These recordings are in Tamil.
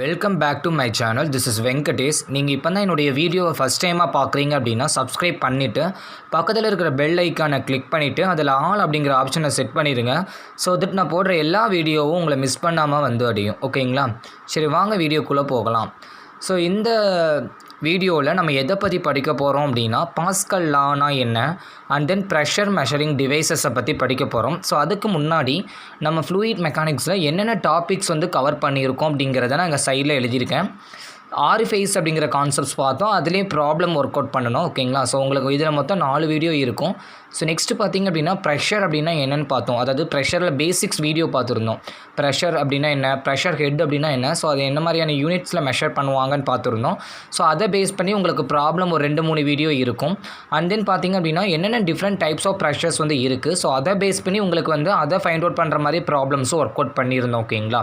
Welcome back to my channel. This is Venkatesh. நீங்கள் இப்போ தான் என்னுடைய வீடியோவை ஃபஸ்ட் டைமாக பார்க்குறீங்க அப்படின்னா சப்ஸ்கிரைப் பண்ணிவிட்டு பக்கத்தில் இருக்கிற பெல் ஐக்கானை கிளிக் பண்ணிவிட்டு அதில் ஆல் அப்படிங்கிற ஆப்ஷனை செட் பண்ணிடுங்க. ஸோ தட் நான் போடுற எல்லா வீடியோவும் உங்களை மிஸ் பண்ணாமல் வந்து அடையும். ஓகேங்களா? சரி, வாங்க வீடியோக்குள்ளே போகலாம். ஸோ இந்த வீடியோவில் நம்ம எதை பற்றி படிக்க போகிறோம் அப்படின்னா பாஸ்கல் லானா என்ன அண்ட் தென் ப்ரெஷர் மெஷரிங் டிவைசஸை பற்றி படிக்க போகிறோம். ஸோ அதுக்கு முன்னாடி நம்ம ஃப்ளூயிட் மெக்கானிக்ஸில் என்னென்ன டாபிக்ஸ் வந்து கவர் பண்ணியிருக்கோம் அப்படிங்கிறத நான் இங்கே சைடில் எழுதியிருக்கேன். ஆரிஃபைஸ் அப்படிங்கிற கான்செப்ட்ஸ் பார்த்தோம், அதுலேயும் ப்ராப்ளம் ஒர்க் அவுட் பண்ணணும். ஓகேங்களா? ஸோ உங்களுக்கு இதில் மொத்தம் 4 வீடியோ இருக்கும். ஸோ நெக்ஸ்ட்டு பார்த்திங்க அப்படின்னா ப்ரெஷர் அப்படின்னா என்னென்னு பார்த்தோம். அதாவது ப்ரெஷரில் பேசிக்ஸ் வீடியோ பார்த்துருந்தோம். ப்ரெஷர் அப்படின்னா என்ன, ப்ரெஷர் ஹெட் அப்படின்னா என்ன, ஸோ அது என்ன மாதிரியான யூனிட்ஸில் மெஷர் பண்ணுவாங்கன்னு பார்த்துருந்தோம். ஸோ அதை பேஸ் பண்ணி உங்களுக்கு ப்ராப்ளம் ஒரு 2-3 வீடியோ இருக்கும். அண்ட் தென் பார்த்திங்க அப்படின்னா என்னென்ன டிஃப்ரெண்ட் டைப்ஸ் ஆஃப் ப்ரெஷர்ஸ் வந்து இருக்குது. ஸோ அதை பேஸ் பண்ணி உங்களுக்கு வந்து அதை ஃபைண்ட் அவுட் பண்ணுற மாதிரி ப்ராப்ளம்ஸும் ஒர்க் அவுட் பண்ணியிருந்தோம். ஓகேங்களா?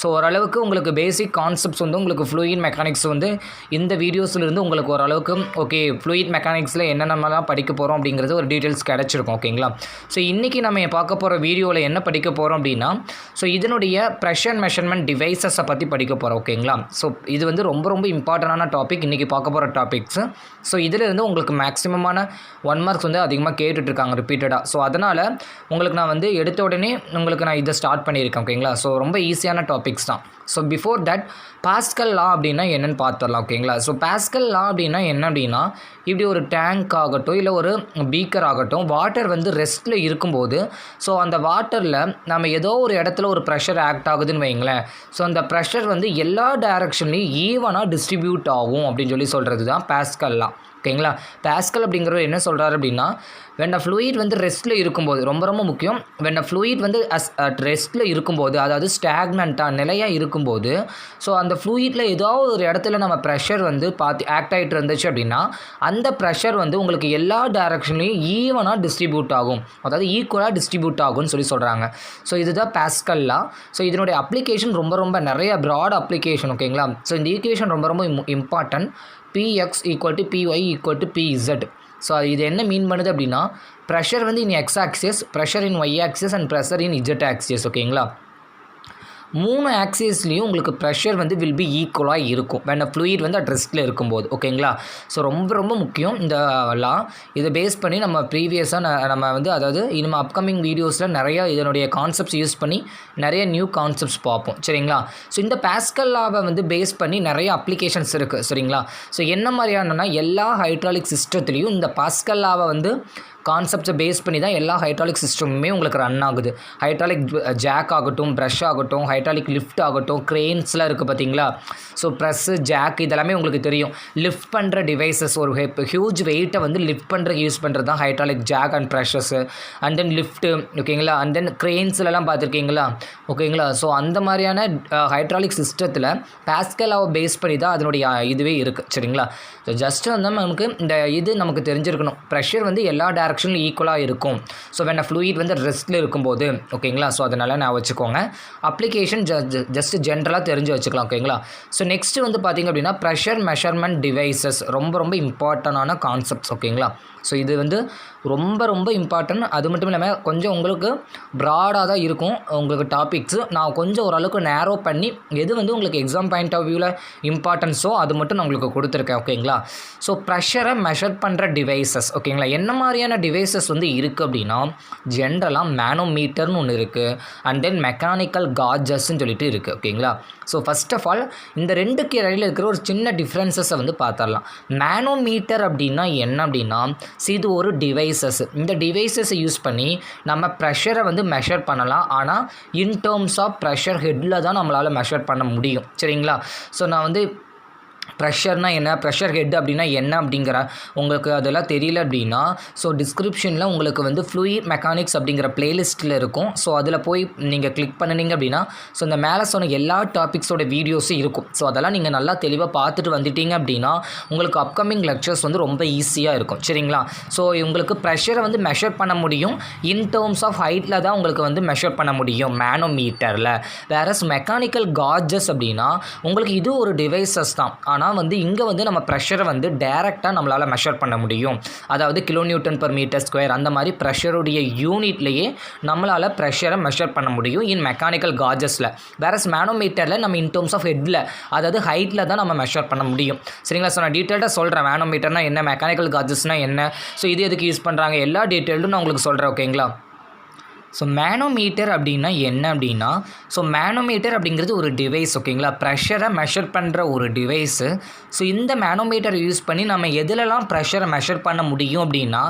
ஸோ ஓரளவுக்கு உங்களுக்கு பேசிக் கான்செப்ட்ஸ் வந்து உங்களுக்கு ஃப்ளூயிட் மெக்கானிக்ஸ் வந்து இந்த வீடியோஸ்லேருந்து உங்களுக்கு ஓரளவுக்கு ஓகே ஃப்ளூயிட் மெக்கானிக்ஸில் என்னென்னலாம் படிக்க போகிறோம் அப்படிங்கிறது ஒரு டீட்டெயில்ஸ் கிடச்சிருக்கும். ஓகேங்களா? ஸோ இன்றைக்கி நம்ம பார்க்க போகிற வீடியோவில் என்ன படிக்க போகிறோம் அப்படின்னா ஸோ இதனுடைய ப்ரெஷர் மெஷர்மெண்ட் டிவைசஸை பற்றி படிக்க போகிறோம். ஓகேங்களா? ஸோ இது வந்து ரொம்ப ரொம்ப இம்பார்ட்டண்டான டாபிக் இன்றைக்கி பார்க்க போகிற டாபிக்ஸு. ஸோ இதிலிருந்து உங்களுக்கு மேக்ஸிமமான 1 மார்க்ஸ் வந்து அதிகமாக கேட்டுட்ருக்காங்க ரிப்பீட்டடாக. ஸோ அதனால் உங்களுக்கு நான் வந்து எடுத்த உடனே உங்களுக்கு நான் இதை ஸ்டார்ட் பண்ணியிருக்கேன். ஓகேங்களா? ஸோ ரொம்ப ஈஸியான டாபிக்ஸ் தான். ஸோ பிஃபோர் தட் பாஸ்கல் லா அப்படின்னா என்னென்னு பார்த்துடலாம். ஓகேங்களா? ஸோ பாஸ்கல் லா அப்படின்னா என்ன அப்படின்னா இப்படி ஒரு டேங்க் ஆகட்டும் இல்லை ஒரு பீக்கர் ஆகட்டும், வாட்டர் வந்து ரெஸ்ட்டில் இருக்கும்போது ஸோ அந்த வாட்டரில் நம்ம ஏதோ ஒரு இடத்துல ஒரு ப்ரெஷர் ஆக்ட் ஆகுதுன்னு வைங்களேன். ஸோ அந்த ப்ரெஷர் வந்து எல்லா டைரக்ஷன்லேயும் ஈவனாக டிஸ்ட்ரிபியூட் ஆகும் அப்படின்னு சொல்லி சொல்கிறது தான் பாஸ்கல் லா. ஓகேங்களா? பாஸ்கல் அப்படிங்கிறவர் என்ன சொல்கிறாரு அப்படின்னா when a fluid வந்து ரெஸ்ட்டில் இருக்கும்போது, ரொம்ப ரொம்ப முக்கியம், when a fluid வந்து ரெஸ்ட்டில் இருக்கும்போது, அதாவது ஸ்டாக்னண்ட்டாக நிலையாக இருக்கும்போது, ஸோ அந்த ஃப்ளூயிடில் ஏதாவது ஒரு இடத்துல நம்ம ப்ரெஷர் வந்து ஆக்ட் ஆகிட்டு இருந்துச்சு அப்படின்னா அந்த ப்ரெஷர் வந்து உங்களுக்கு எல்லா டைரக்ஷன்லேயும் ஈவனாக டிஸ்ட்ரிபியூட் ஆகும், அதாவது ஈக்குவலாக டிஸ்ட்ரிபியூட் ஆகும்னு சொல்கிறாங்க. ஸோ இதுதான் பாஸ்கல் லா. ஸோ இதனுடைய அப்ளிகேஷன் ரொம்ப ரொம்ப நிறைய ப்ராட் அப்ளிகேஷன். ஓகேங்களா? ஸோ இந்த ஈக்குவேஷன் ரொம்ப ரொம்ப important. Px = Py = Pz. So இது என்ன மீன் பண்ணுது அப்படின்னா ப்ரெஷர் வந்து in X axis, pressure in Y axis and pressure in Z axis. ஓகேங்களா? 3 ஆக்சிஸ்லேயும் உங்களுக்கு ப்ரெஷர் வந்து வில் பி ஈக்குவலாக இருக்கும் when a fluid வந்து அட் ரெஸ்ட்டில் இருக்கும்போது. ஓகேங்களா? ஸோ ரொம்ப ரொம்ப முக்கியம் இந்த லா. இதை பேஸ் பண்ணி நம்ம ப்ரீவியஸாக நம்ம வந்து அதாவது நம்ம அப்கமிங் வீடியோஸில் நிறையா இதனுடைய கான்செப்ட்ஸ் யூஸ் பண்ணி நிறைய நியூ கான்செப்ட்ஸ் பார்ப்போம். சரிங்களா? ஸோ இந்த பாஸ்கல் லாவை வந்து பேஸ் பண்ணி நிறைய அப்ளிகேஷன்ஸ் இருக்குது. சரிங்களா? ஸோ என்ன மாதிரியானனா எல்லா ஹைட்ராலிக் சிஸ்டத்துலேயும் இந்த பாஸ்கல் லாவை வந்து கான்செப்ட்ஸை பேஸ் பண்ணி தான் எல்லா ஹைட்ராலிக் சிஸ்டமுமே உங்களுக்கு ரன் ஆகுது. ஹைட்ராலிக் ஜாக் ஆகட்டும், ப்ரஷ் ஆகட்டும், ஹைட்ராலிக் லிஃப்ட் ஆகட்டும், க்ரெயின்ஸ்லாம் இருக்குது பார்த்தீங்களா? ஸோ ப்ரெஸ்ஸு, ஜாக் இதெல்லாமே உங்களுக்கு தெரியும். லிஃப்ட் பண்ணுற டிவைசஸ், ஒரு ஹியூஜ் வெயிட்டை வந்து லிஃப்ட் பண்ணுறதுக்கு யூஸ் பண்ணுறது தான் hydraulic jack and presses and then lift. ஓகேங்களா? அண்ட் தென் க்ரெயின்ஸ்லாம் பார்த்துருக்கீங்களா? ஓகேங்களா? ஸோ அந்த மாதிரியான ஹைட்ராலிக் சிஸ்டத்தில் பாஸ்கல் லாவை பேஸ் பண்ணி தான் அதனுடைய இதுவே இருக்குது. சரிங்களா? ஸோ ஜஸ்ட்டு வந்து நமக்கு இந்த இது நமக்கு தெரிஞ்சிருக்கணும். ப்ரெஷர் வந்து எல்லா டைரக்ஷன்லையும் ஈக்குவலாக இருக்கும். ஸோ when a fluid வந்து ரெஸ்ட்டில் இருக்கும்போது. ஓகேங்களா? ஸோ அதனால் நான் வச்சுக்கோங்க. அப்ளிகேஷன் ஜஸ்ட் ஜென்ரலாக தெரிஞ்சு வச்சுக்கலாம். ஓகேங்களா? ஸோ நெக்ஸ்ட்டு வந்து பார்த்திங்க அப்படின்னா ப்ரெஷர் மெஷர்மெண்ட் டிவைசஸ் ரொம்ப ரொம்ப இம்பார்ட்டண்டான கான்செப்ட்ஸ். ஓகேங்களா? ஸோ இது வந்து ரொம்ப ரொம்ப இம்பார்ட்டன்ட். அது மட்டும் இல்லாமல் கொஞ்சம் உங்களுக்கு ப்ராடாக தான் இருக்கும் உங்களுக்கு டாபிக்ஸு. நான் கொஞ்சம் ஓரளவுக்கு நேரோ பண்ணி எது வந்து உங்களுக்கு எக்ஸாம் பாயிண்ட் ஆஃப் வியூவில் இம்பார்ட்டன்ஸோ அது மட்டும் நான் உங்களுக்கு கொடுத்துருக்கேன். ஓகேங்களா? ஸோ ப்ரெஷரை மெஷர் பண்ணுற டிவைசஸ். ஓகேங்களா? என்ன மாதிரியான டிவைசஸ் வந்து இருக்குது அப்படின்னா ஜென்ரலாக மேனோமீட்டர்னு ஒன்று இருக்குது அண்ட் தென் மெக்கானிக்கல் காஜஸ்ன்னு சொல்லிட்டு இருக்குது. ஓகேங்களா? ஸோ ஃபஸ்ட் ஆஃப் ஆல் இந்த ரெண்டுக்கு இடையில் இருக்கிற ஒரு சின்ன டிஃப்ரென்சஸை வந்து பார்த்துடலாம். மேனோமீட்டர் அப்படின்னா என்ன அப்படின்னா இது ஒரு டிவைசஸ். இந்த டிவைசஸை யூஸ் பண்ணி நம்ம ப்ரெஷரை வந்து மெஷர் பண்ணலாம். ஆனால் இன் டேர்ம்ஸ் ஆஃப் ப்ரெஷர் ஹெட்டில் தான் நம்மளால் மெஷர் பண்ண முடியும். சரிங்களா? ஸோ நான் வந்து ப்ரெஷர்னால் என்ன, ப்ரெஷர் ஹெட் அப்படின்னா என்ன அப்படிங்கிற உங்களுக்கு அதெல்லாம் தெரியல அப்படின்னா ஸோ டிஸ்கிரிப்ஷனில் உங்களுக்கு வந்து ஃப்ளூயிட் மெக்கானிக்ஸ் அப்படிங்கிற பிளேலிஸ்ட்டில் இருக்கும். ஸோ அதில் போய் நீங்கள் கிளிக் பண்ணினீங்க அப்படின்னா ஸோ இந்த மேலே சொன்ன எல்லா டாபிக்ஸோட வீடியோஸும் இருக்கும். ஸோ அதெல்லாம் நீங்கள் நல்லா தெளிவாக பார்த்துட்டு வந்துட்டீங்க அப்படின்னா உங்களுக்கு அப்கமிங் லெக்சர்ஸ் வந்து ரொம்ப ஈஸியாக இருக்கும். சரிங்களா? ஸோ உங்களுக்கு ப்ரெஷரை வந்து மெஷர் பண்ண முடியும். இன் டேர்ம்ஸ் ஆஃப் ஹைட்டில் தான் உங்களுக்கு வந்து மெஷர் பண்ண முடியும் மேனோமீட்டரில். வேறஸ் மெக்கானிக்கல் காஜஸ் அப்படின்னா உங்களுக்கு இது ஒரு டிவைசஸ் தான். ஆனால் வந்து இங்கே வந்து நம்ம ப்ரெஷரை வந்து டைரெக்டாக நம்மளால் மெஷர் பண்ண முடியும். அதாவது kN/m², அந்த மாதிரி ப்ரெஷருடைய யூனிட்லேயே நம்மளால் ப்ரெஷரை மெஷர் பண்ண முடியும் இன் மெக்கானிக்கல் காஜஸில். வேறஸ் மேனோமீட்டரில் நம்ம இன் டர்ம்ஸ் ஆஃப் ஹெட்டில், அதாவது ஹைட்டில் தான் நம்ம மெஷர் பண்ண முடியும். சரிங்களா? ஸோ நான் டீட்டெயில்டாக சொல்கிறேன் மேனோமீட்டர்னா என்ன, மெக்கானிக்கல் காஜஸ்னால் என்ன, ஸோ இது எதுக்கு யூஸ் பண்ணுறாங்க, எல்லா டீட்டெயிலும் நான் உங்களுக்கு சொல்கிறேன். ஓகேங்களா? ஸோ மேனோமீட்டர் அப்படின்னா என்ன அப்படின்னா, ஸோ மேனோமீட்டர் அப்படிங்கிறது ஒரு டிவைஸ். ஓகேங்களா? ப்ரெஷரை மெஷர் பண்ணுற ஒரு டிவைஸு. ஸோ இந்த மேனோமீட்டர் யூஸ் பண்ணி நம்ம எதுலலாம் ப்ரெஷரை மெஷர் பண்ண முடியும் அப்படின்னா,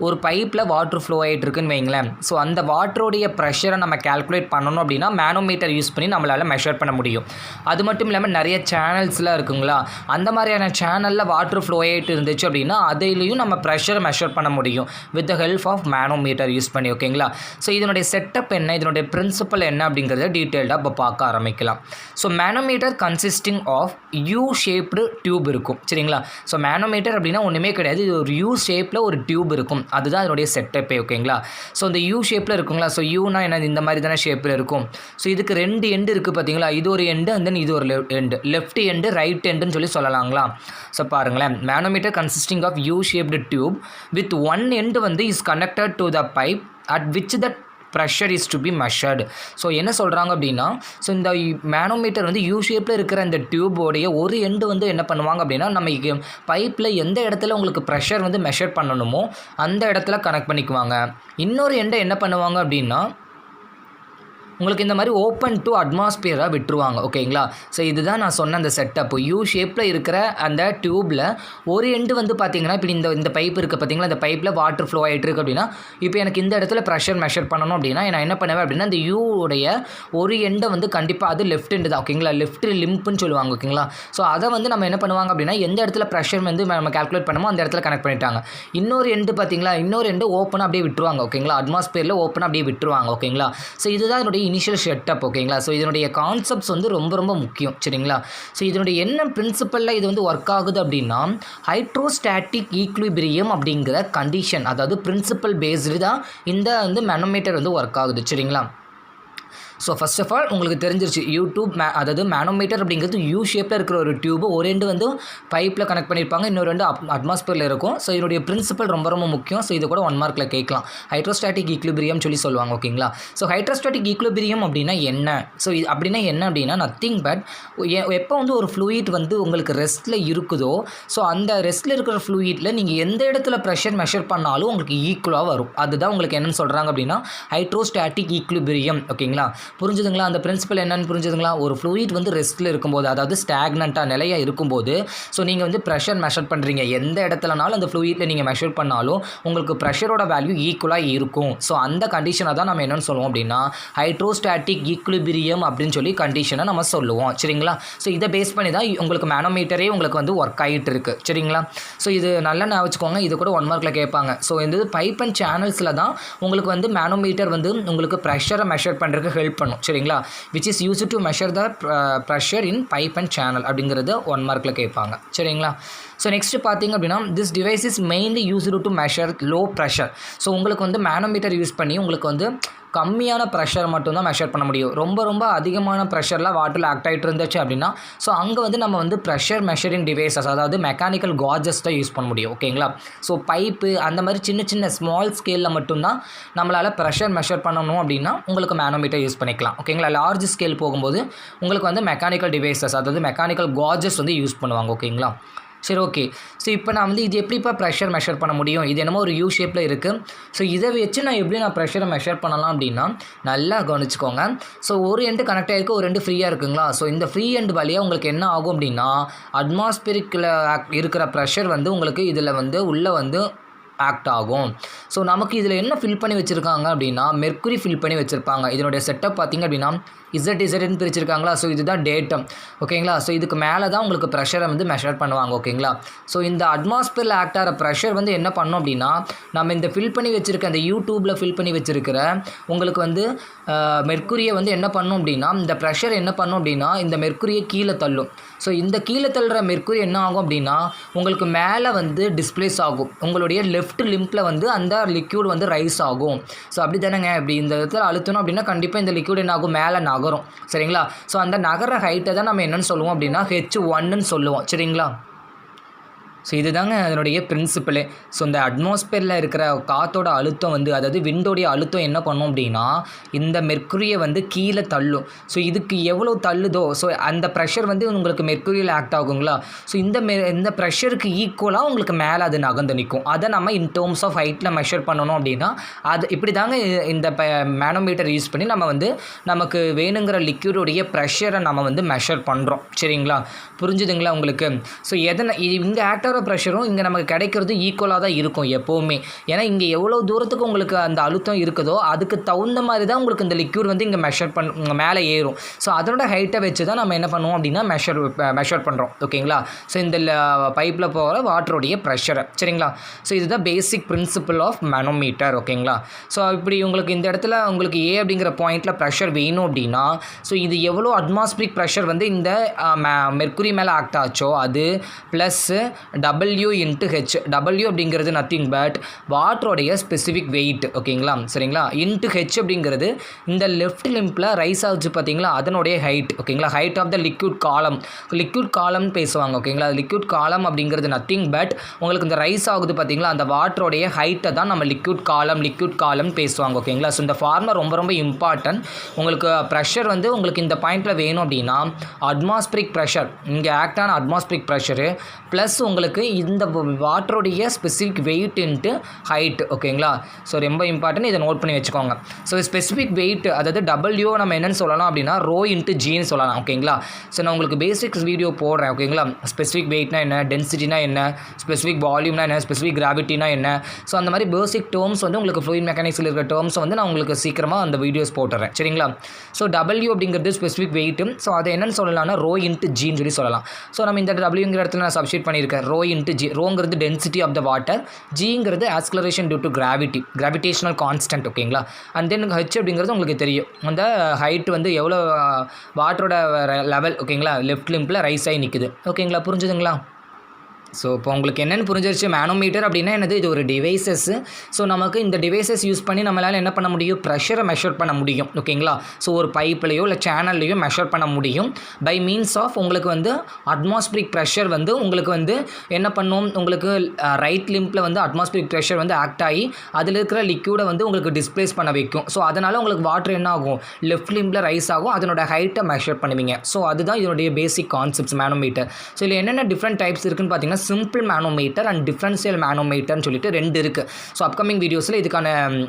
ஒரு பைப்பில் வாட்ரு ஃப்ளோ ஆகிட்டு இருக்குன்னு வைங்களேன். ஸோ அந்த வாட்டருடைய ப்ரெஷரை நம்ம கால்குலேட் பண்ணணும் அப்படின்னா மேனோமீட்டர் யூஸ் பண்ணி நம்மளால் மெஷர் பண்ண முடியும். அது மட்டும் இல்லாமல் நிறைய சேனல்ஸ்லாம் இருக்குங்களா, அந்த மாதிரியான சேனலில் வாட்ரு ஃப்ளோ ஆகிட்டு இருந்துச்சு அப்படின்னா அதிலையும் நம்ம ப்ரெஷரை மெஷர் பண்ண முடியும் with the help of manometer use பண்ணி. ஓகேங்களா? ஸோ இதனுடைய செட்டப் என்ன, இதனுடைய பிரின்சிபல் என்ன அப்படிங்கிறத டீட்டெயில்டாக இப்போ பார்க்க ஆரம்பிக்கலாம். So manometer consisting of U shaped tube இருக்கும். சரிங்களா? ஸோ மேனோமீட்டர் அப்படின்னா ஒன்றுமே கிடையாது, இது ஒரு யூ ஷேப்பில் ஒரு டியூப் இருக்கும், அதுதான் அதனுடைய செட்டப்பே. ஓகேங்களா? ஸோ இந்த யூ ஷேப்பில் இருக்குங்களா, ஸோ யூனா என்ன, இந்த மாதிரி தானே ஷேப்பில் இருக்கும். ஸோ இதுக்கு 2 எண்டு இருக்குது பார்த்தீங்களா, இது ஒரு எண்டு அண்ட் தென் இது ஒரு எண்டு, லெஃப்ட் எண்டு ரைட் எண்டுன்னு சொல்லலாங்களா. ஸோ பாருங்களேன், manometer consisting of U shaped tube with one end வந்து is connected to the pipe at which the pressure is to be measured. So என்ன சொல்கிறாங்க அப்படின்னா, ஸோ இந்த மேனோமீட்டர் வந்து யூ ஷேப்பில் இருக்கிற இந்த டியூபோடைய ஒரு எண்டு வந்து என்ன பண்ணுவாங்க அப்படின்னா, நம்ம பைப்பில் எந்த இடத்துல உங்களுக்கு ப்ரெஷர் வந்து மெஷர் பண்ணணுமோ அந்த இடத்துல கனெக்ட் பண்ணிக்குவாங்க. இன்னொரு எண்டை என்ன பண்ணுவாங்க அப்படின்னா உங்களுக்கு இந்த மாதிரி ஓப்பன் டு அட்மாஸ்பியராக விட்டுருவாங்க. ஓகேங்களா? ஸோ இதுதான் நான் சொன்ன அந்த செட்டப். யூ ஷேப்பில் இருக்கிற அந்த டியூப்பில் ஒரு எண்டு வந்து பார்த்தீங்கன்னா, இப்போ இந்த பைப் இருக்குது பார்த்தீங்களா, இந்த பைப்பில் வாட்டர் ஃப்ளோ ஆகிட்டு இருக்குது அப்படின்னா, இப்போ எனக்கு இந்த இடத்துல ப்ரெஷர் மெஷர் பண்ணணும் அப்படின்னா நான் என்ன பண்ணுவேன் அப்படின்னா, இந்த யூடைய ஒரு எண்டை வந்து கண்டிப்பாக அது லெஃப்ட் எண்டு தான். ஓகேங்களா? லெஃப்ட் லிம்ப்னு சொல்லுவாங்க. ஓகேங்களா? ஸோ அதை வந்து நம்ம என்ன பண்ணுவாங்க அப்படின்னா, எந்த இடத்துல ப்ரெஷர் வந்து நம்ம கால்குலேட் பண்ணுமோ அந்த இடத்துல கனெக்ட் பண்ணிட்டாங்க. இன்னொரு எண்டு பார்த்தீங்களா, இன்னொரு எண்டு ஓப்பனாக அப்படியே விட்டுருவாங்க. ஓகேங்களா? அட்மாஸ்பியரில் ஓப்பனாக அப்படியே விட்டுருவாங்க. ஓகேங்களா? ஸோ இதுதான் என்னுடைய இனிஷியல் செட்டப். ஓகேங்களா? ஸோ இதனுடைய கான்செப்ட்ஸ் வந்து ரொம்ப ரொம்ப முக்கியம். சரிங்களா? ஸோ இதனுடைய என்ன பிரின்சிபலில் இது வந்து ஒர்க் ஆகுது அப்படின்னா, ஹைட்ரோஸ்டாட்டிக் ஈக்விலிபிரியம் அப்படிங்கிற கண்டிஷன், அதாவது பிரின்சிபல் பேஸ்டு தான் இந்த வந்து மேனோமீட்டர் வந்து ஒர்க் ஆகுது. சரிங்களா? ஸோ ஃபர்ஸ்ட் ஆஃப் ஆல் உங்களுக்கு தெரிஞ்சிருச்சு, அதாவது மேனோமீட்டர் அப்படிங்கிறது யூ ஷேப்பில் இருக்கிற ஒரு டியூப், ஒரு எண்டு வந்து பைப்பில் கனெக்ட் பண்ணியிருப்பாங்க, இன்னொரு ரெண்டு அட்மாஸ்பியரில் இருக்கும். ஸோ இதனுடைய பிரின்சிபல் ரொம்ப ரொம்ப முக்கியம். ஸோ இது கூட 1 மார்க்கில் கேட்கலாம். ஹைட்ரோஸ்டாட்டிக் ஈக்விலிபிரியம் சொல்லுவாங்க. ஓகேங்களா? ஸோ ஹைட்ரோஸ்டாட்டிக் ஈக்விலிபிரியம் அப்படின்னா என்ன, ஸோ இது அப்படின்னா என்ன அப்படின்னா நத்திங் பட் எப்போ வந்து ஒரு ஃப்ளூயிட் வந்து உங்களுக்கு ரெஸ்ட்டில் இருக்குதோ, ஸோ அந்த ரெஸ்ட்டில் இருக்கிற ஃப்ளூயிட்டில் நீங்கள் எந்த இடத்துல ப்ரெஷர் மெஷர் பண்ணாலும் உங்களுக்கு ஈக்குவலாக வரும். அதுதான் உங்களுக்கு என்னென்னு சொல்கிறாங்க அப்படின்னா ஹைட்ரோஸ்டாட்டிக் ஈக்விலிபிரியம். ஓகேங்களா? புரிஞ்சுதுங்களா? அந்த பிரின்சிபல் என்னன்னு புரிஞ்சுதுங்களா? ஒரு ஃப்ளூயிட் வந்து ரெஸ்ட்டில் இருக்கும்போது, அதாவது ஸ்டாக்னண்ட்டாக நிலையாக இருக்கும்போது, ஸோ நீங்கள் வந்து ப்ரெஷர் மெஷர் பண்ணுறீங்க, எந்த இடத்துலனாலும் அந்த ஃப்ளூயிட்டில் நீங்கள் மெஷர் பண்ணாலும் உங்களுக்கு ப்ரெஷரோட வேல்யூ ஈக்குவலாக இருக்கும். ஸோ அந்த கண்டிஷனை தான் நம்ம என்னென்னு சொல்லுவோம் அப்படின்னா ஹைட்ரோஸ்டாட்டிக் ஈக்விலிபிரியம் அப்படின்னு சொல்லி கண்டிஷனை நம்ம சொல்லுவோம். சரிங்களா? ஸோ இதை பேஸ் பண்ணி தான் உங்களுக்கு மேனோமீட்டரே உங்களுக்கு வந்து ஒர்க் ஆகிட்டு இருக்குது. சரிங்களா? ஸோ இது நல்லா நான் வச்சுக்கோங்க, இது கூட 1 மார்க்கில் கேட்பாங்க. ஸோ இந்த பைப் அண்ட் சேனல்ஸில் தான் உங்களுக்கு வந்து மேனோமீட்டர் வந்து உங்களுக்கு ப்ரெஷரை மெஷர் பண்ணுறதுக்கு ஹெல்ப் பண்ணும். சரிங்களா? which is used to measure the pressure in pipe and channel அப்படிங்கிறது 1 மார்க்கில் கேட்பாங்க. சரிங்களா? ஸோ நெக்ஸ்ட் பார்த்தீங்க அப்படின்னா, this device is mainly used to measure low pressure. So உங்களுக்கு வந்து மேனோமீட்டர் யூஸ் பண்ணி உங்களுக்கு வந்து கம்மியான ப்ரெஷர் மட்டும்தான் மெஷர் பண்ண முடியும். ரொம்ப ரொம்ப அதிகமான ப்ரெஷர்லாம் வாட்டரில் ஆக்ட் ஆகிட்டு இருந்துச்சு அப்படின்னா, ஸோ அங்கே வந்து நம்ம வந்து ப்ரெஷர் மெஷரிங் டிவைசஸ், அதாவது மெக்கானிக்கல் காஜஸ் தான் யூஸ் பண்ண முடியும். ஓகேங்களா? ஸோ பைப்பு அந்த மாதிரி சின்ன சின்ன ஸ்மால் ஸ்கேலில் மட்டும்தான் நம்மளால் ப்ரெஷர் மெஷர் பண்ணணும் அப்படின்னா உங்களுக்கு மேனோமீட்டர் யூஸ் பண்ணிக்கலாம். ஓகேங்களா? லார்ஜ் ஸ்கேல் போகும்போது உங்களுக்கு வந்து மெக்கானிக்கல் டிவைசஸ், அதாவது மெக்கானிக்கல் காஜஸ் வந்து யூஸ் பண்ணுவாங்க. ஓகேங்களா? சரி, ஓகே. ஸோ இப்போ நான் வந்து இது எப்படிப்பா ப்ரெஷர் மெஷர் பண்ண முடியும், இது என்னமோ ஒரு யூ ஷேப்பில் இருக்குது, ஸோ இதை வச்சு நான் எப்படி ப்ரெஷரை மெஷர் பண்ணலாம் அப்படின்னா நல்லா கவனிச்சுக்கோங்க. ஸோ ஒரு எண்டு கனெக்ட் ஆகிருக்கு, ஒரு எண்டு ஃப்ரீயாக இருக்குங்களா. ஸோ இந்த ஃப்ரீ எண்டு வழியாக உங்களுக்கு என்ன ஆகும் அப்படின்னா அட்மாஸ்பியரிக்கில் இருக்கிற ப்ரெஷர் வந்து உங்களுக்கு இதில் வந்து உள்ளே வந்து ஆக்ட் ஆகும். ஸோ நமக்கு இதில் என்ன ஃபில் பண்ணி வச்சுருக்காங்க அப்படின்னா மெர்க்குரி ஃபில் பண்ணி வச்சுருப்பாங்க. இதனுடைய செட்டப் பார்த்திங்க அப்படின்னா இசட்னு பிரிச்சிருக்காங்களா. ஸோ இதுதான் டேட்டம். ஓகேங்களா? ஸோ இதுக்கு மேலே தான் உங்களுக்கு ப்ரெஷரை வந்து மெஷர் பண்ணுவாங்க. ஓகேங்களா? ஸோ இந்த அட்மாஸ்பியரில் ஆக்ட் ஆகிற ப்ரெஷர் வந்து என்ன பண்ணோம் அப்படின்னா நம்ம இந்த ஃபில் பண்ணி வச்சுருக்க அந்த யூடியூப்பில் ஃபில் பண்ணி வச்சுருக்கிற உங்களுக்கு வந்து மெர்க்குரியை வந்து என்ன பண்ணும் அப்படின்னா இந்த ப்ரெஷர் என்ன பண்ணும் அப்படின்னா இந்த மெர்க்குரியை கீழே தள்ளும். ஸோ இந்த கீழே தள்ளுற மெர்க்குரி என்ன ஆகும் அப்படின்னா உங்களுக்கு மேலே வந்து டிஸ்பிளேஸ் ஆகும். உங்களுடைய லெஃப்ட் லிம்பில் வந்து அந்த லிக்யூட் வந்து ரைஸ் ஆகும். ஸோ அப்படி தானேங்க, இப்படி இந்த இடத்துல அழுத்தணும் அப்படின்னா கண்டிப்பாக இந்த லிக்யூட் என்ன ஆகும், மேலே ஆகும். நகரும் சரிங்களா. ஸோ அந்த நகர ஹைட்டை தான் நம்ம என்னென்னு சொல்லுவோம் அப்படின்னா H1ன்னு சொல்லுவோம் சரிங்களா. ஸோ இதுதாங்க அதனுடைய பிரின்சிபலே. ஸோ இந்த அட்மாஸ்பியரில் இருக்கிற காற்றோட அழுத்தம் வந்து அதாவது விண்டோடைய அழுத்தம் என்ன பண்ணும் அப்படின்னா இந்த மெர்க்குரியை வந்து கீழே தள்ளும். ஸோ இதுக்கு எவ்வளோ தள்ளுதோ ஸோ அந்த ப்ரெஷர் வந்து உங்களுக்கு மெர்க்குரியில் ஆக்ட் ஆகுங்களா. ஸோ இந்த ப்ரெஷருக்கு ஈக்குவலாக உங்களுக்கு மேலே அது நகர்ந்து நிற்கும். அதை நம்ம இன் டேர்ம்ஸ் ஆஃப் ஹைட்டில் மெஷர் பண்ணணும் அப்படின்னா அது இப்படி தாங்க இந்த மேனோமீட்டர் யூஸ் பண்ணி நம்ம வந்து நமக்கு வேணுங்கிற லிக்யூடோடைய ப்ரெஷரை நம்ம வந்து மெஷர் பண்ணுறோம் சரிங்களா. புரிஞ்சுதுங்களா உங்களுக்கு. ஸோ இங்கே ஆக்ட் ப்ரெஷரும் இங்கே நமக்கு கிடைக்கிறது ஈக்குவலாக தான் இருக்கும் எப்போவுமே. ஏன்னா இங்கே எவ்வளோ தூரத்துக்கு உங்களுக்கு அந்த அழுத்தம் இருக்குதோ அதுக்கு தகுந்த மாதிரி தான் உங்களுக்கு இந்த லிக்யூட் வந்து இங்கே மேலே ஏறும். ஸோ அதோட ஹைட்டை வச்சு தான் நம்ம என்ன பண்ணுவோம் அப்படின்னா மெஷர் பண்ணுறோம் ஓகேங்களா. ஸோ இந்த பைப்பில் போகிற வாட்டருடைய ப்ரெஷரை சரிங்களா. ஸோ இதுதான் பேசிக் பிரின்சிபல் ஆஃப் மேனோமீட்டர் ஓகேங்களா. ஸோ இப்படி உங்களுக்கு இந்த இடத்துல உங்களுக்கு ஏ அப்படிங்கிற பாயிண்டில் ப்ரெஷர் வேணும் அப்படின்னா ஸோ இது எவ்வளோ அட்மாஸ்பிரிக் ப்ரெஷர் வந்து இந்த மெர்க்குரி மேலே ஆக்ட் ஆச்சோ அது plus W into H. W அப்படிங்கிறது நத்திங் பட் வாட்டரோடைய ஸ்பெசிஃபிக் வெயிட் ஓகேங்களா சரிங்களா. இன்ட்டு ஹெச் அப்படிங்கிறது இந்த லெஃப்ட் லிம்பில் ரைஸ் ஆச்சு பார்த்தீங்களா அதனுடைய ஹைட் ஓகேங்களா. ஹைட் ஆஃப் த லிக்விட் காலம் பேசுவாங்க ஓகேங்களா. லிக்விட் காலம் அப்படிங்கிறது நத்திங் பட் உங்களுக்கு இந்த ரைஸ் ஆகுது பார்த்தீங்களா அந்த வாட்டரோடைய ஹைட்டை தான் நம்ம லிக்விட் காலம் பேசுவாங்க ஓகேங்களா. ஸோ இந்த ஃபார்முலா ரொம்ப ரொம்ப இம்பார்ட்டன்ட். உங்களுக்கு ப்ரெஷர் வந்து உங்களுக்கு இந்த பாயிண்டில் வேணும் அப்படின்னா அட்மாஸ்பிரிக் ப்ரெஷர் இங்கே ஆக்டான அட்மாஸ்பிரிக் ப்ரெஷரு ப்ளஸ் உங்களுக்கு இந்த வாட்டருடைய ஸ்பெசிஃபிக் வெயிட் இன்ட்டு ஹைட் ஓகேங்களா. ஸோ ரொம்ப இம்பார்ட்டன்ட் இதை நோட் பண்ணி வச்சுக்கோங்க. ஸோ ஸ்பெசிஃபிக் வெயிட் அதாவது W நம்ம என்னென்னு சொல்லலாம் அப்படின்னா ரோ இன்ட்டு ஜின்னு சொல்லலாம் ஓகேங்களா. ஸோ நான் உங்களுக்கு பேசிக்ஸ் வீடியோ போடுறேன் ஓகேங்களா. ஸ்பெசிஃபிக் வெயிட்னா என்ன, டென்சிட்டினா என்ன, ஸ்பெசிஃபிக் வால்யூம்னா என்ன, ஸ்பெசிஃபிக் கிராவிட்டினா என்ன. ஸோ அந்த மாதிரி பேசிக் டேர்ம்ஸ் வந்து உங்களுக்கு ஃப்ளூயிட் மெக்கானிக்ஸில் இருக்கிற டேர்ம்ஸ் வந்து நான் உங்களுக்கு சீக்கிரமாக அந்த வீடியோஸ் போட்டுறேன் சரிங்களா. ஸோ W அப்படிங்கிறது ஸ்பெசிஃபிக் வெயிட்டு. ஸோ அதை என்னென்னு சொல்லலாம்னா ரோ இன்ட்டு ஜின்னு சொல்லலாம். ஸோ நம்ம இந்த Wங்கிற இடத்துல நான் சப்ஸ்டிட் பண்ணியிருக்கேன் ரோ இன்ட்டு ஜி. ரோங்கிறது டென்சிட்டி ஆஃப் த வாட்டர், ஜிங்கிறது acceleration due to gravitational constant ஓகேங்களா. அண்ட் தென் ஹெச் அப்படிங்கிறது உங்களுக்கு தெரியும் அந்த ஹைட் வந்து எவ்வளோ வாட்டரோட லெவல் ஓகேங்களா லெஃப்ட் லிம்பில் ரைஸ் ஆகி நிற்குது ஓகேங்களா. புரிஞ்சுதுங்களா. ஸோ இப்போ உங்களுக்கு என்னென்னு புரிஞ்சிருச்சு மேனோமீட்டர் அப்படின்னா என்னது இது ஒரு டிவைசஸ்ஸு. ஸோ நமக்கு இந்த டிவைசஸ் யூஸ் பண்ணி நம்மளால் என்ன பண்ண முடியும் ப்ரெஷரை மெஷர் பண்ண முடியும் ஓகேங்களா. ஸோ ஒரு பைப்லையோ இல்லை சேனல்லையோ மெஷர் பண்ண முடியும் பை மீன்ஸ் ஆஃப் உங்களுக்கு வந்து அட்மாஸ்பிரிக் ப்ரெஷர் வந்து உங்களுக்கு வந்து என்ன பண்ணும் உங்களுக்கு ரைட் லிம்பில் வந்து அட்மாஸ்பிரிக் ப்ரெஷர் வந்து ஆக்ட் ஆகி அதில் இருக்கிற லிக்யூடை வந்து உங்களுக்கு டிஸ்பிளேஸ் பண்ண வைக்கும். ஸோ அதனால் உங்களுக்கு வாட்டர் என்ன ஆகும் லெஃப்ட் லிம்பில் ரைஸ் ஆகும் அதனோட ஹைட்டை மெஷர் பண்ணுவீங்க. ஸோ அதுதான் இதனுடைய பேசிக் கான்செப்ட்ஸ் மேனோமீட்டர். ஸோ இதில் என்னென்ன டிஃப்ரெண்ட் டைப்ஸ் இருக்குன்னு பார்த்தீங்கன்னா சிம்பிள் மேனோமீட்டர் அண்ட் டிஃபரன்ஷியல் மேனோமீட்டர்னு சொல்லிட்டு 2 இருக்குது. ஸோ அப்கமிங் வீடியோஸில் இதுக்கான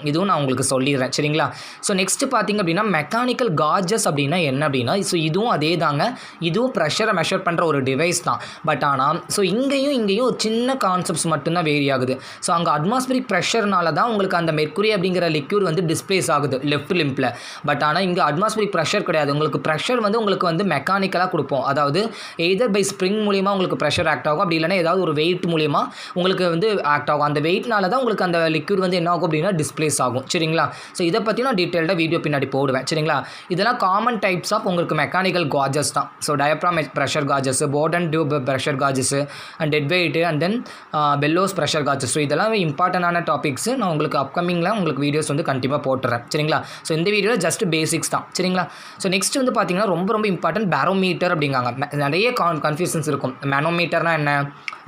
இதுவும் நான் உங்களுக்கு சொல்லிடுறேன் சரிங்களா. ஸோ நெக்ஸ்ட்டு பார்த்திங்க அப்படின்னா மெக்கானிக்கல் காஜஸ் அப்படின்னா என்ன அப்படின்னா ஸோ இதுவும் அதே தாங்க. இதுவும் ப்ரெஷரை மெஷர் பண்ணுற ஒரு டிவைஸ் தான். பட் ஆனால் ஸோ இங்கேயும் ஒரு சின்ன கான்செப்ட்ஸ் மட்டும்தான் வேரி ஆகுது. ஸோ அங்கே அட்மாஸ்பிரிக் ப்ரெஷர்னால தான் உங்களுக்கு அந்த மெர்க்குரி அப்படிங்கிற லிக்யூட் வந்து டிஸ்பிளேஸ் ஆகுது லெஃப்ட் லிம்பில். பட் ஆனால் இங்கே அட்மாஸ்பிரிக் ப்ரெஷர் கிடையாது. உங்களுக்கு ப்ரெஷர் வந்து உங்களுக்கு வந்து மெக்கானிக்கலாக கொடுப்போம். அதாவது எய்தர் பை ஸ்ப்ரிங் மூலிமா உங்களுக்கு ப்ரெஷர் ஆக்ட் ஆகும் அப்படி இல்லைன்னா ஏதாவது ஒரு வெயிட் மூலிமா உங்களுக்கு வந்து ஆக்ட் ஆகும். அந்த வெயிட்னால தான் உங்களுக்கு அந்த லிக்விட் வந்து என்ன ஆகும் அப்படின்னா டிஸ்பிளேஸ் ஆகும் சரிங்களா. ஸோ இதை பற்றி நான் டீட்டெயில்டாக வீடியோ பின்னாடி போடுவேன் சரிங்களா. இதெல்லாம் காமன் டைப்ஸ் ஆஃப் உங்களுக்கு மெக்கானிக்கல் காஜஸ் தான். So diaphragm pressure gauges, Bourdon tube pressure gauges and dead weight and then bellows pressure gauges. So இதெல்லாம் இம்பார்ட்டண்டான டாபிக்ஸ். நான் உங்களுக்கு அப்கமிங்கில் உங்களுக்கு வீடியோஸ் வந்து கண்டிப்பாக போட்டுறேன் சரிங்களா. ஸோ இந்த வீடியோவில் ஜஸ்ட் பேசிக்ஸ் தான் சரிங்களா. ஸோ நெக்ஸ்ட் வந்து பார்த்தீங்கன்னா ரொம்ப இம்பார்ட்டன்ட் பேரோமீட்டர் அப்படிங்காங்க. நிறைய கன்ஃபியூஷன்ஸ் இருக்கும். மேனோமீட்டர்னா என்ன,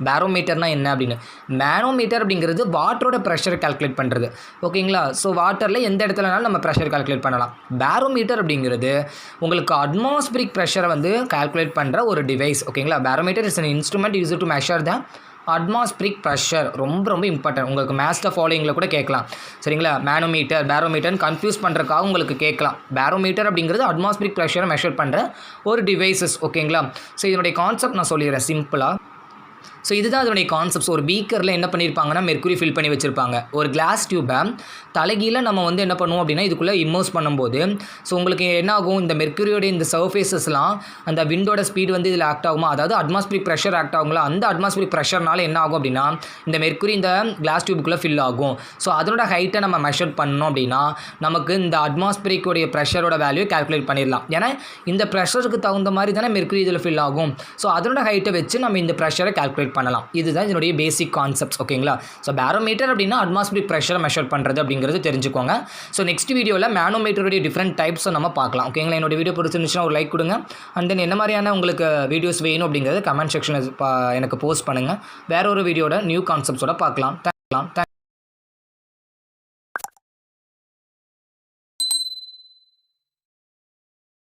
பேரோமீட்டர்னா என்ன அப்படின்னு. மேனோமீட்டர் அப்படிங்கிறது வாட்டரோட ப்ரெஷரை கால்குலேட் பண்ணுறது ஓகேங்களா. ஸோ வாட்டரில் எந்த இடத்துலனாலும் நம்ம ப்ரெஷர் கால்குலேட் பண்ணலாம். பேரோமீட்டர் அப்படிங்கிறது உங்களுக்கு அட்மாஸ்பிரிக் ப்ரெஷரை வந்து கால்குலேட் பண்ணுற ஒரு டிவைஸ் ஓகேங்களா. Barometer is an instrument used to measure the atmospheric pressure. ரொம்ப இம்பார்ட்டன்ட். உங்களுக்கு மேஸ்டர் ஃபாலோயிங்கில் கூட கேட்கலாம் சரிங்களா. பேரோமீட்டர்னு கன்ஃபியூஸ் பண்ணுறதுக்காக உங்களுக்கு கேட்கலாம். பேரோமீட்டர் அப்படிங்கிறது அட்மாஸ்பிரிக் ப்ரெஷரை மெஷர் பண்ணுற ஒரு டிவைசஸ் ஓகேங்களா. ஸோ இதனுடைய கான்செப்ட் நான் சொல்லிடுறேன் சிம்பிளாக. ஸோ இதுதான் அதனுடைய கான்செப்ட்ஸ். ஒரு பீக்கரில் என்ன பண்ணியிருப்பாங்கன்னா மெர்க்குரி ஃபில் பண்ணி வச்சுருப்பாங்க. ஒரு கிளாஸ் டியூப்பை தலைகீழ நம்ம வந்து என்ன பண்ணுவோம் அப்படின்னா இதுக்குள்ளே இம்மர்ஸ் பண்ணும்போது ஸோ உங்களுக்கு என்ன ஆகும் இந்த மெர்க்குரியோட இந்த சர்ஃபேஸஸ்லாம் அந்த விண்டோட ஸ்பீடு வந்து இதில் ஆக்ட் ஆகுமா, அதாவது அட்மாஸ்பிரிக் ப்ரெஷர் ஆக்ட் ஆகுங்களா. அந்த அட்மாஸ்பிரிக் ப்ரெஷர்னால என்ன ஆகும் அப்படின்னா இந்த மெர்க்குரி இந்த கிளாஸ் டியூப்புக்குள்ளே ஃபில் ஆகும். ஸோ அதனோட ஹைட்டை நம்ம மெஷர் பண்ணோம் அப்படின்னா நமக்கு இந்த அட்மாஸ்பிரிக்கோடைய ப்ரெஷரோட வேல்யூ கால்குலேட் பண்ணிடலாம். ஏன்னா இந்த ப்ரெஷருக்கு தகுந்த மாதிரி தானே மெர்க்குரி இதில் ஃபில் ஆகும். ஸோ அதனோட ஹைட்டை வச்சு நம்ம இந்த ப்ரெஷரை கால்குலேட் ஆப்ரேட் பண்ணலாம். இதுதான் இதனுடைய பேசிக் கான்செப்ட்ஸ். ஓகேங்களா? ஸோ பேரோமீட்டர் அப்படின்னா அட்மாஸ்பியரிக் ப்ரெஷரை மெஷர் பண்ணுறது அப்படிங்கிறது தெரிஞ்சுக்கோங்க. ஸோ நெக்ஸ்ட் வீடியோவில் மேனோமீட்டருடைய டிஃப்ரெண்ட் டைப்ஸை நம்ம பார்க்கலாம். ஓகேங்களா? என்னோட வீடியோ பிடிச்சிருந்துச்சுன்னா ஒரு லைக் கொடுங்க. அண்ட் தென் என்ன மாதிரியான உங்களுக்கு வீடியோஸ் வேணும் அப்படிங்கிறது கமெண்ட் செக்ஷனில் எனக்கு போஸ்ட் பண்ணுங்கள். வேற ஒரு வீடியோட நியூ கான்செப்ட்ஸோட பார்க்கலாம்.